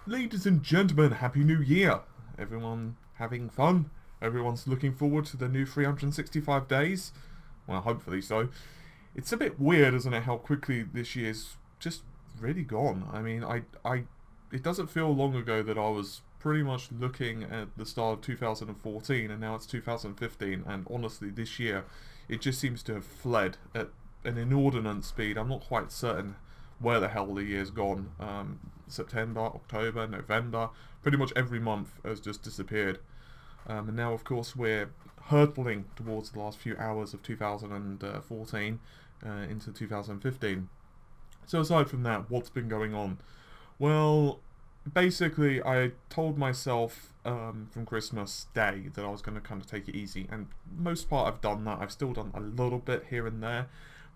Ladies and gentlemen, Happy New Year! Everyone having fun? Everyone's looking forward to the new 365 days? Well, hopefully so. It's a bit weird, isn't it, how quickly this year's just really gone. I mean, it doesn't feel long ago that I was pretty much looking at the start of 2014 and now it's 2015, and honestly, this year, it just seems to have fled at an inordinate speed. I'm not quite certain where the hell the year's gone. September, October, November, pretty much every month has just disappeared. And now, of course, we're hurtling towards the last few hours of 2014 into 2015. So aside from that, what's been going on? Well, basically, I told myself from Christmas Day that I was going to kind of take it easy, and most part I've done that. I've still done a little bit here and there,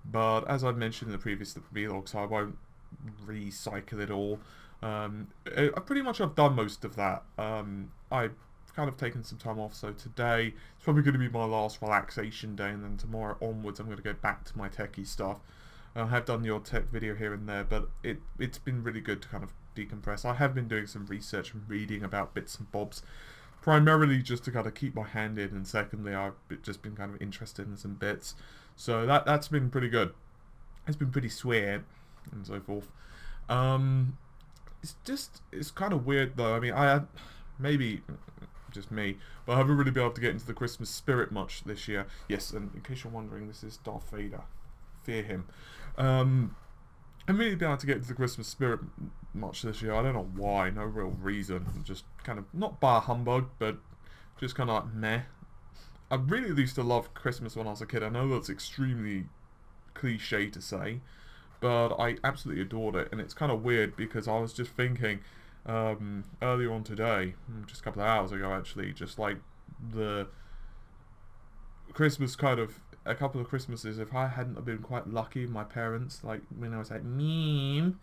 but as I've mentioned in the previous vlog, so I won't recycle it all. Pretty much I've done most of that. I've kind of taken some time off, so today it's probably going to be my last relaxation day, and then tomorrow onwards I'm going to go back to my techie stuff. I have done your tech video here and there, but it's been really good to kind of decompress. I have been doing some research and reading about bits and bobs, primarily just to kind of keep my hand in, and secondly I've just been kind of interested in some bits. So that's been pretty good. It's been pretty sweet and so forth. It's kind of weird though. I mean, maybe just me, but I haven't really been able to get into the Christmas spirit much this year. Yes, and in case you're wondering, this is Darth Vader. Fear him. I haven't really been able to get into the Christmas spirit much this year. I don't know why, no real reason. I'm just kind of, not bar humbug, but just kind of like meh. I really used to love Christmas when I was a kid. I know that's extremely cliche to say, but I absolutely adored it. And it's kind of weird because I was just thinking earlier on today, just a couple of hours ago actually, just like the Christmas kind of, a couple of Christmases, if I hadn't been quite lucky, my parents, like when I was like, Mom,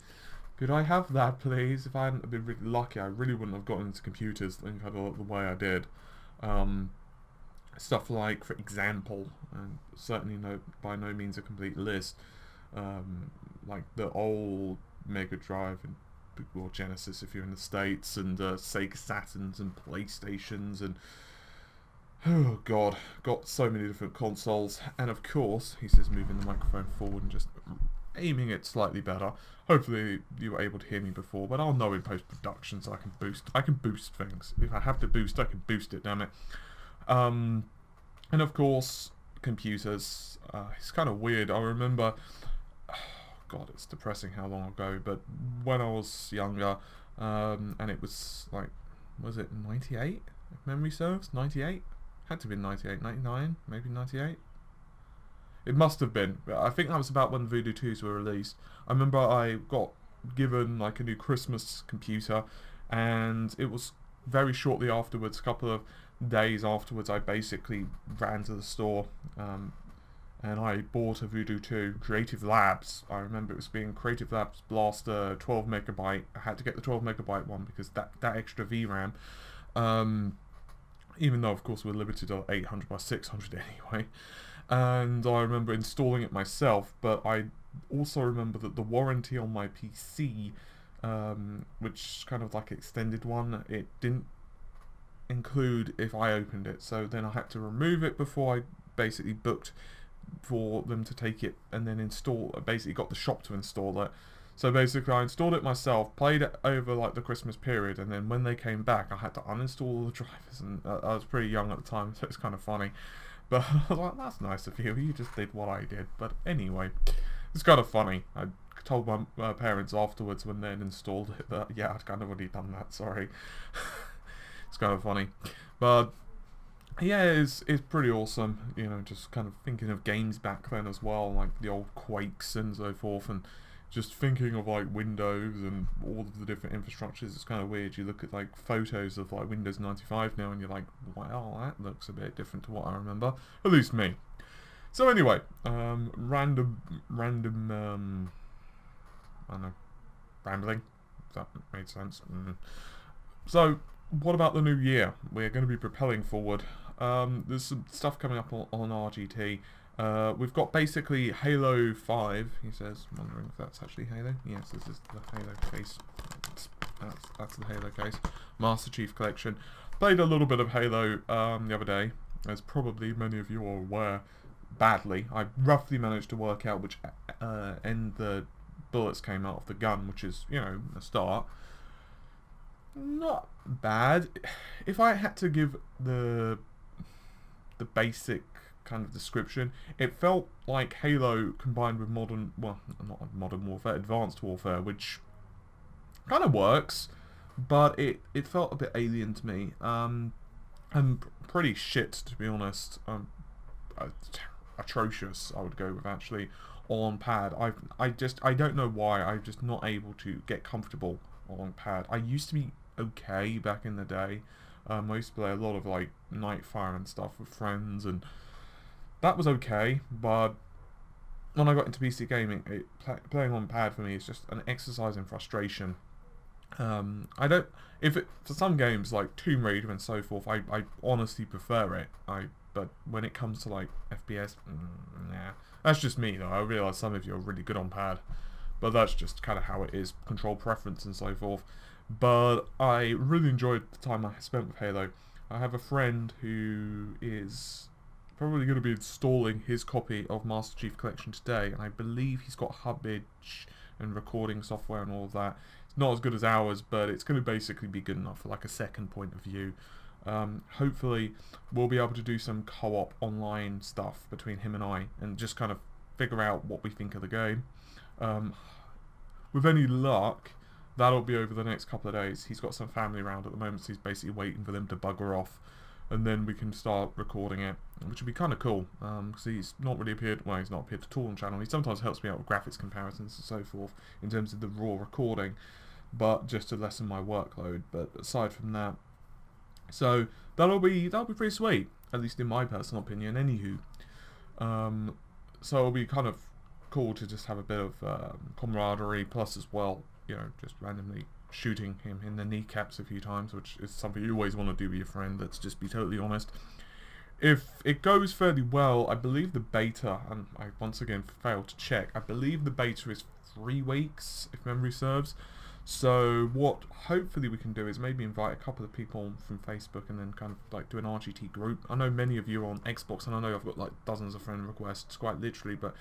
could I have that please? If I hadn't been really lucky, I really wouldn't have gotten into computers in kind of the way I did. Stuff like, for example, and certainly by no means a complete list, like the old Mega Drive and or Genesis if you're in the States, and Sega Saturns and PlayStations, and oh god, got so many different consoles. And of course, he says, moving the microphone forward and just aiming it slightly better. Hopefully you were able to hear me before, but I'll know in post-production, so I can boost things. If I have to boost, I can boost it, damn it. And of course, computers. It's kind of weird. I remember, God, it's depressing how long ago, but when I was younger, and it was like, was it 98? If memory serves, 98? Had to be 98, 99, maybe 98? It must have been. I think that was about when Voodoo 2s were released. I remember I got given like a new Christmas computer, and it was very shortly afterwards, a couple of days afterwards, I basically ran to the store, and I bought a Voodoo 2 Creative Labs. I remember it was being Creative Labs Blaster 12 megabyte. I had to get the 12 megabyte one because that extra VRAM, even though of course we're limited to 800 by 600 anyway. And I remember installing it myself, but I also remember that the warranty on my PC, which kind of like extended one, it didn't include if I opened it, so then I had to remove it before I basically booked for them to take it and then install. I basically got the shop to install it. So basically I installed it myself, played it over like the Christmas period, and then when they came back I had to uninstall all the drivers, and I was pretty young at the time, so it's kind of funny. But I was like, that's nice of you, you just did what I did. But anyway, it's kind of funny. I told my parents afterwards when they'd installed it that, yeah, I'd kind of already done that, sorry. It's kind of funny. But yeah, it's pretty awesome, you know, just kind of thinking of games back then as well, like the old Quakes and so forth, and just thinking of like Windows and all of the different infrastructures. It's kind of weird. You look at like photos of like Windows 95 now and you're like, wow, that looks a bit different to what I remember, at least me. So anyway, random I don't know, rambling, if that made sense. So what about the new year? We're going to be propelling forward. There's some stuff coming up on RGT. We've got basically Halo 5, he says. I'm wondering if that's actually Halo. Yes, this is the Halo face. That's that's the Halo case. Master Chief Collection. Played a little bit of Halo the other day, as probably many of you are aware. Badly. I roughly managed to work out which end the bullets came out of the gun, which is, you know, a start. Not bad. If I had to give the basic kind of description, it felt like Halo combined with modern, well, not modern warfare, advanced warfare, which kind of works, but it felt a bit alien to me. I'm pretty shit, to be honest. Atrocious, I would go with, actually, on pad. I don't know why, I'm just not able to get comfortable on pad. I used to be okay back in the day. I used to play a lot of like Nightfire and stuff with friends, and that was okay, but when I got into PC gaming, playing on pad for me is just an exercise in frustration. For some games like Tomb Raider and so forth, I honestly prefer it. But when it comes to like FPS, nah. That's just me though. I realise some of you are really good on pad, but that's just kind of how it is, control preference and so forth. But I really enjoyed the time I spent with Halo. I have a friend who is probably going to be installing his copy of Master Chief Collection today, and I believe he's got Hubbage and recording software and all of that. It's not as good as ours, but it's going to basically be good enough for like a second point of view. Hopefully we'll be able to do some co-op online stuff between him and I, and just kind of figure out what we think of the game. With any luck, that'll be over the next couple of days. He's got some family around at the moment, so he's basically waiting for them to bugger off, and then we can start recording it, which would be kind of cool, because he's not really appeared, well, he's not appeared at all on the channel. He sometimes helps me out with graphics comparisons and so forth in terms of the raw recording, but just to lessen my workload. But aside from that, so that'll be pretty sweet, at least in my personal opinion. Anywho, so it'll be kind of cool to just have a bit of camaraderie, plus as well, you know, just randomly shooting him in the kneecaps a few times, which is something you always want to do with your friend. Let's just be totally honest. If it goes fairly well, I believe the beta, and I once again failed to check, I believe the beta is 3 weeks, if memory serves. So what hopefully we can do is maybe invite a couple of people from Facebook and then kind of like do an RGT group. I know many of you are on Xbox, and I know I've got like dozens of friend requests, quite literally, but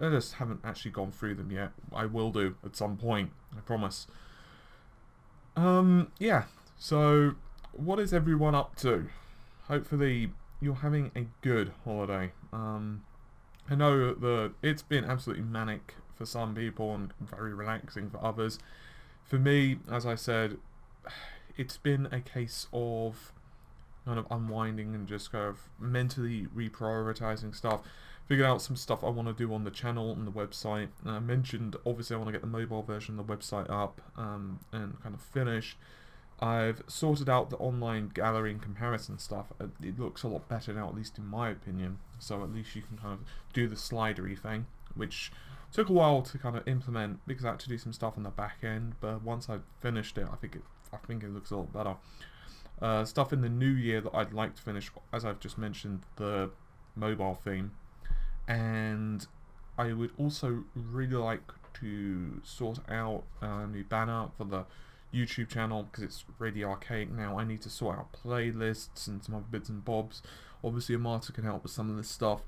I just haven't actually gone through them yet. I will do at some point, I promise. Yeah, so what is everyone up to? Hopefully you're having a good holiday. I know that it's been absolutely manic for some people and very relaxing for others. For me, as I said, it's been a case of kind of unwinding and just kind of mentally reprioritizing stuff, figuring out some stuff I want to do on the channel and the website. And I mentioned, obviously, I want to get the mobile version of the website up and kind of finish. I've sorted out the online gallery and comparison stuff. It looks a lot better now, at least in my opinion. So at least you can kind of do the slidery thing, which took a while to kind of implement because I had to do some stuff on the back end. But once I finished it, I think it looks a lot better. Stuff in the new year that I'd like to finish, as I've just mentioned, the mobile theme, and I would also really like to sort out a new banner for the YouTube channel because it's really archaic now. I need to sort out playlists and some other bits and bobs. Obviously, Amata can help with some of this stuff.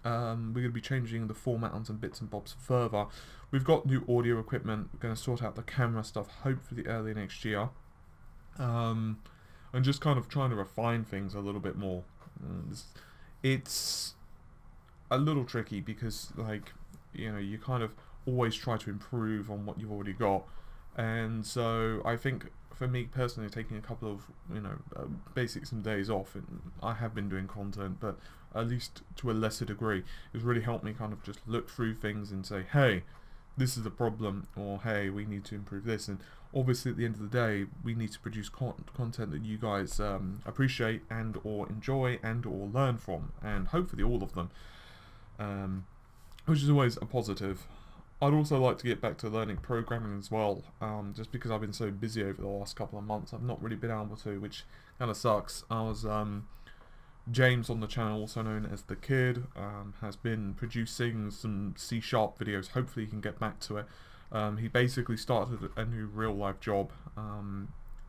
We're going to be changing the format on some bits and bobs further. We've got new audio equipment. We're going to sort out the camera stuff hopefully early next year. And just kind of trying to refine things a little bit more. It's a little tricky because, like, you know, you kind of always try to improve on what you've already got. And so I think for me personally, taking a couple of, you know, basic some days off, and I have been doing content, but at least to a lesser degree, it's really helped me kind of just look through things and say, hey, this is the problem, or hey, we need to improve this. And obviously at the end of the day, we need to produce content that you guys appreciate and or enjoy and or learn from, and hopefully all of them, which is always a positive. I'd also like to get back to learning programming as well, just because I've been so busy over the last couple of months. I've not really been able to, which kind of sucks. I was James on the channel, also known as The Kid, has been producing some C# videos. Hopefully he can get back to it. He basically started a new real life job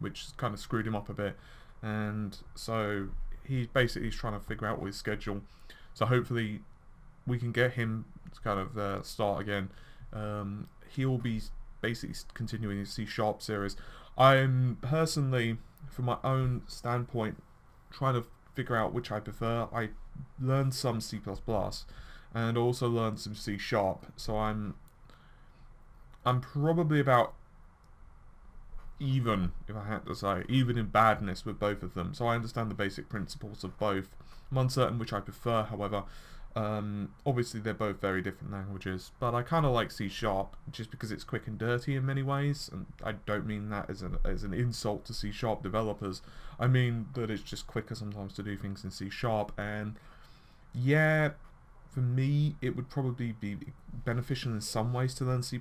which kind of screwed him up a bit. And so he basically is trying to figure out his schedule. So hopefully we can get him to kind of start again. He'll be basically continuing his C# series. I'm personally, from my own standpoint, trying to figure out which I prefer. I learned some C++ and also learned some C#, so I'm probably about even, if I had to say, even in badness with both of them. So I understand the basic principles of both. I'm uncertain which I prefer, however. Obviously they're both very different languages, but I kind of like C# just because it's quick and dirty in many ways, and I don't mean that as an insult to C# developers. I mean that it's just quicker sometimes to do things in C#, and yeah, for me it would probably be beneficial in some ways to learn C++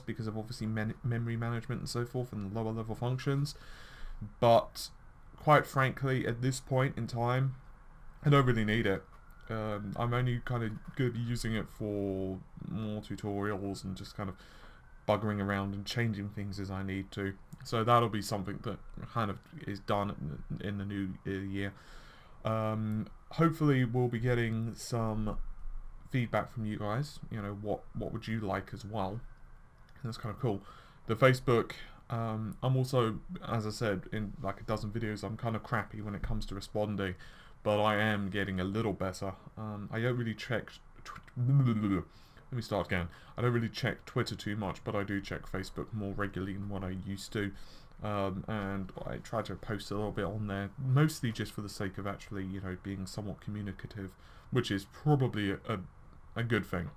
because of obviously memory management and so forth and the lower level functions, but quite frankly at this point in time I don't really need it. I'm only kind of going to be using it for more tutorials and just kind of buggering around and changing things as I need to. So that'll be something that kind of is done in the new year. Hopefully we'll be getting some feedback from you guys. You know, what would you like as well? And that's kind of cool. The Facebook, I'm also, as I said, in like a dozen videos, I'm kind of crappy when it comes to responding. But I am getting a little better. I don't really check... Let me start again. I don't really check Twitter too much, but I do check Facebook more regularly than what I used to. And I try to post a little bit on there, mostly just for the sake of actually, you know, being somewhat communicative, which is probably a good thing.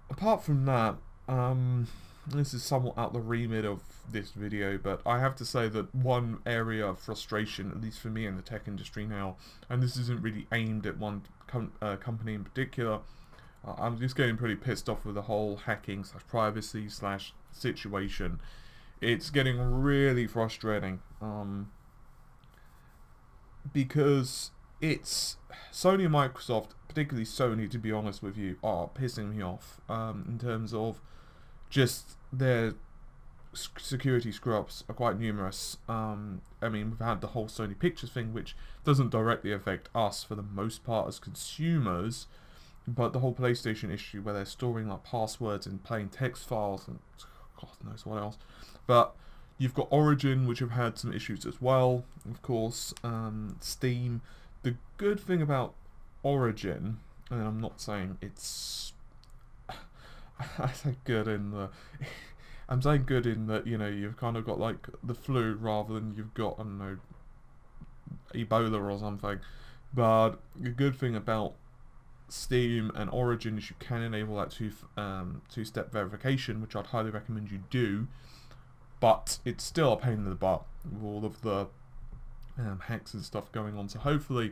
Apart from that, this is somewhat out the remit of this video, but I have to say that one area of frustration, at least for me in the tech industry now, and this isn't really aimed at one company in particular, I'm just getting pretty pissed off with the whole hacking / privacy / situation. It's getting really frustrating, because it's Sony and Microsoft, particularly Sony to be honest with you, are pissing me off in terms of just their security screw-ups are quite numerous. I mean, we've had the whole Sony Pictures thing, which doesn't directly affect us for the most part as consumers, but the whole PlayStation issue where they're storing like passwords in plain text files and God knows what else. But you've got Origin, which have had some issues as well, of course. Steam. The good thing about Origin, and I'm not saying it's I say good in the I'm saying good in that, you know, you've kind of got like the flu rather than you've got, I don't know, Ebola or something. But the good thing about Steam and Origin is you can enable that two-step verification, which I'd highly recommend you do, but it's still a pain in the butt with all of the hacks and stuff going on. So hopefully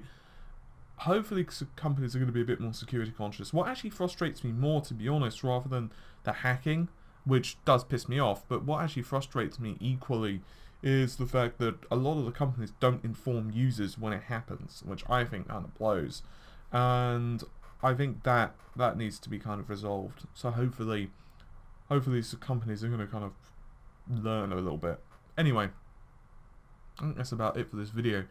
companies are going to be a bit more security conscious. What actually frustrates me more, to be honest, rather than the hacking, which does piss me off, but what actually frustrates me equally is the fact that a lot of the companies don't inform users when it happens, which I think kind of blows. And I think that needs to be kind of resolved. So hopefully some companies are going to kind of learn a little bit. Anyway, I think that's about it for this video.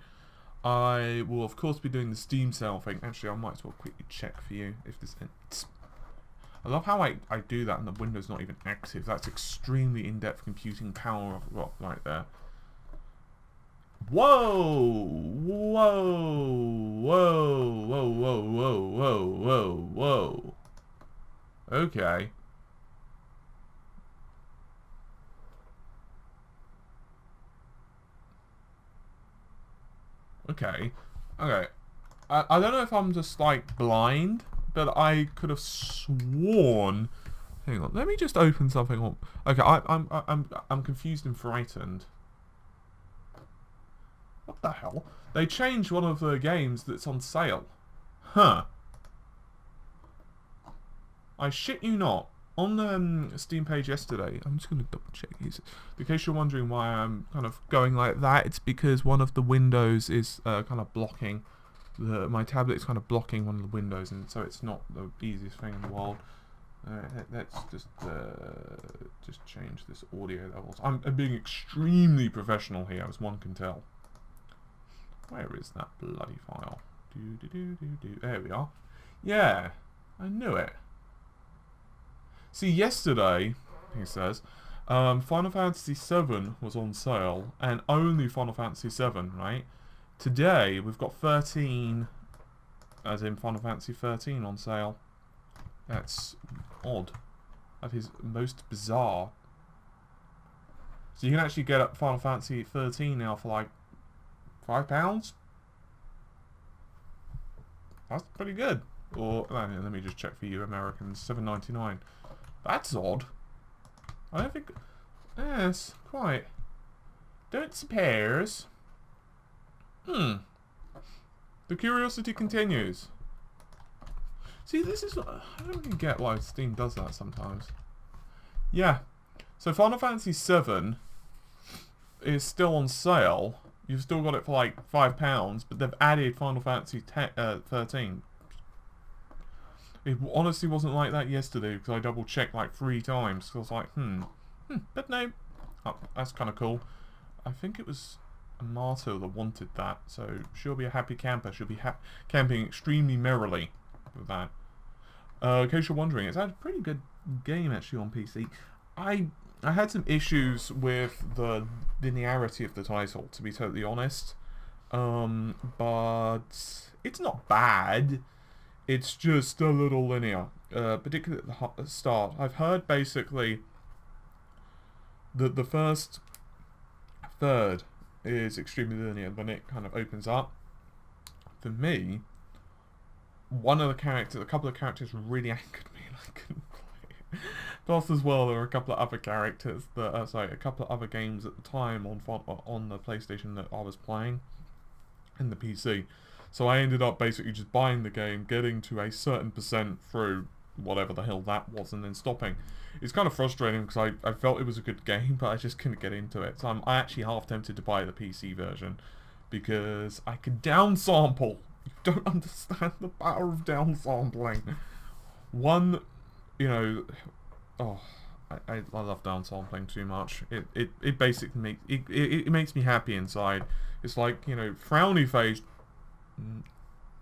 I will of course be doing the Steam sale thing. Actually, I might as well quickly check for you if there's any. I love how I do that and the window's not even active. That's extremely in-depth computing power I've got right there. Whoa! Whoa! Whoa! Whoa! Whoa! Whoa! Whoa! Whoa! Whoa! Okay. Okay. Okay. I don't know if I'm just like blind, but I could have sworn. Hang on. Let me just open something up. Okay. I'm confused and frightened. What the hell? They changed one of the games that's on sale. Huh. I shit you not. On the Steam page yesterday, I'm just going to double check. In case you're wondering why I'm kind of going like that, it's because one of the windows is kind of blocking. My tablet is kind of blocking one of the windows, and so it's not the easiest thing in the world. Let's just change this audio levels. I'm being extremely professional here, as one can tell. Where is that bloody file? There we are. Yeah, I knew it. See, yesterday, he says, Final Fantasy VII was on sale, and only Final Fantasy VII, right? Today, we've got 13, as in Final Fantasy 13 on sale. That's odd. That is most bizarre. So you can actually get up Final Fantasy 13 now for like £5. That's pretty good. Or let me just check for you Americans. $7.99. That's odd. I don't think. Yes, quite. Don't suppose. The curiosity continues. See, this is. I don't really get why Steam does that sometimes. Yeah. So Final Fantasy VII is still on sale. You've still got it for like £5, but they've added Final Fantasy 13. It honestly wasn't like that yesterday because I double checked like 3 times. So I was like, but no, oh, that's kind of cool. I think it was Marta that wanted that, so she'll be a happy camper. She'll be camping extremely merrily with that. In case you're wondering, it's a pretty good game actually on PC. I had some issues with the linearity of the title, to be totally honest. But it's not bad. It's just a little linear, particularly at the start. I've heard basically that the first third is extremely linear when it kind of opens up. For me, a couple of characters really angered me and I couldn't play. Plus, as well, there were a couple of other characters that, a couple of other games at the time on the PlayStation that I was playing, and the PC. So I ended up basically just buying the game, getting to a certain percent through whatever the hell that was, and then stopping. It's kind of frustrating because I felt it was a good game, but I just couldn't get into it. So I'm actually half tempted to buy the PC version because I can downsample. You don't understand the power of downsampling. I love downsampling too much. It basically makes me happy inside. It's like, frowny face,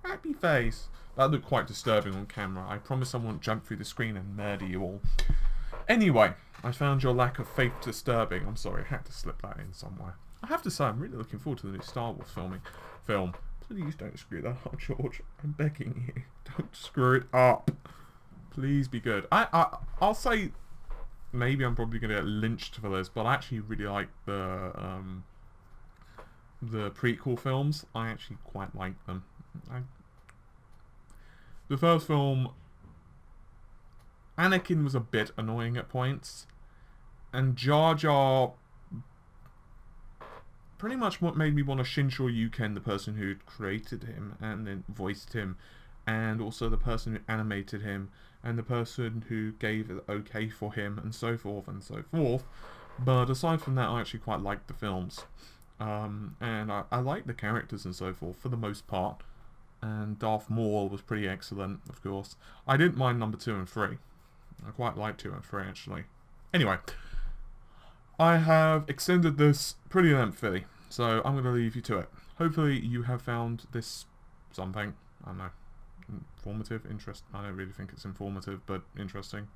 happy face. That looked quite disturbing on camera. I promise I won't jump through the screen and murder you all. Anyway, I found your lack of faith disturbing. I'm sorry, I had to slip that in somewhere. I have to say, I'm really looking forward to the new Star Wars film. Please don't screw that up, George. I'm begging you. Don't screw it up. Please be good. I'll say maybe I'm probably going to get lynched for this, but I actually really like the prequel films. I actually quite like them. The first film, Anakin was a bit annoying at points, and Jar Jar pretty much what made me want to Shinsho Yuken, the person who created him and then voiced him, and also the person who animated him, and the person who gave it okay for him, and so forth and so forth. But aside from that, I actually quite liked the films. And I like the characters and so forth for the most part. And Darth Maul was pretty excellent, of course. I didn't mind number 2 and 3. I quite liked 2 and 3 actually. Anyway, I have extended this pretty lengthily, so I'm going to leave you to it. Hopefully you have found this something, I don't know, informative, I don't really think it's informative, but interesting.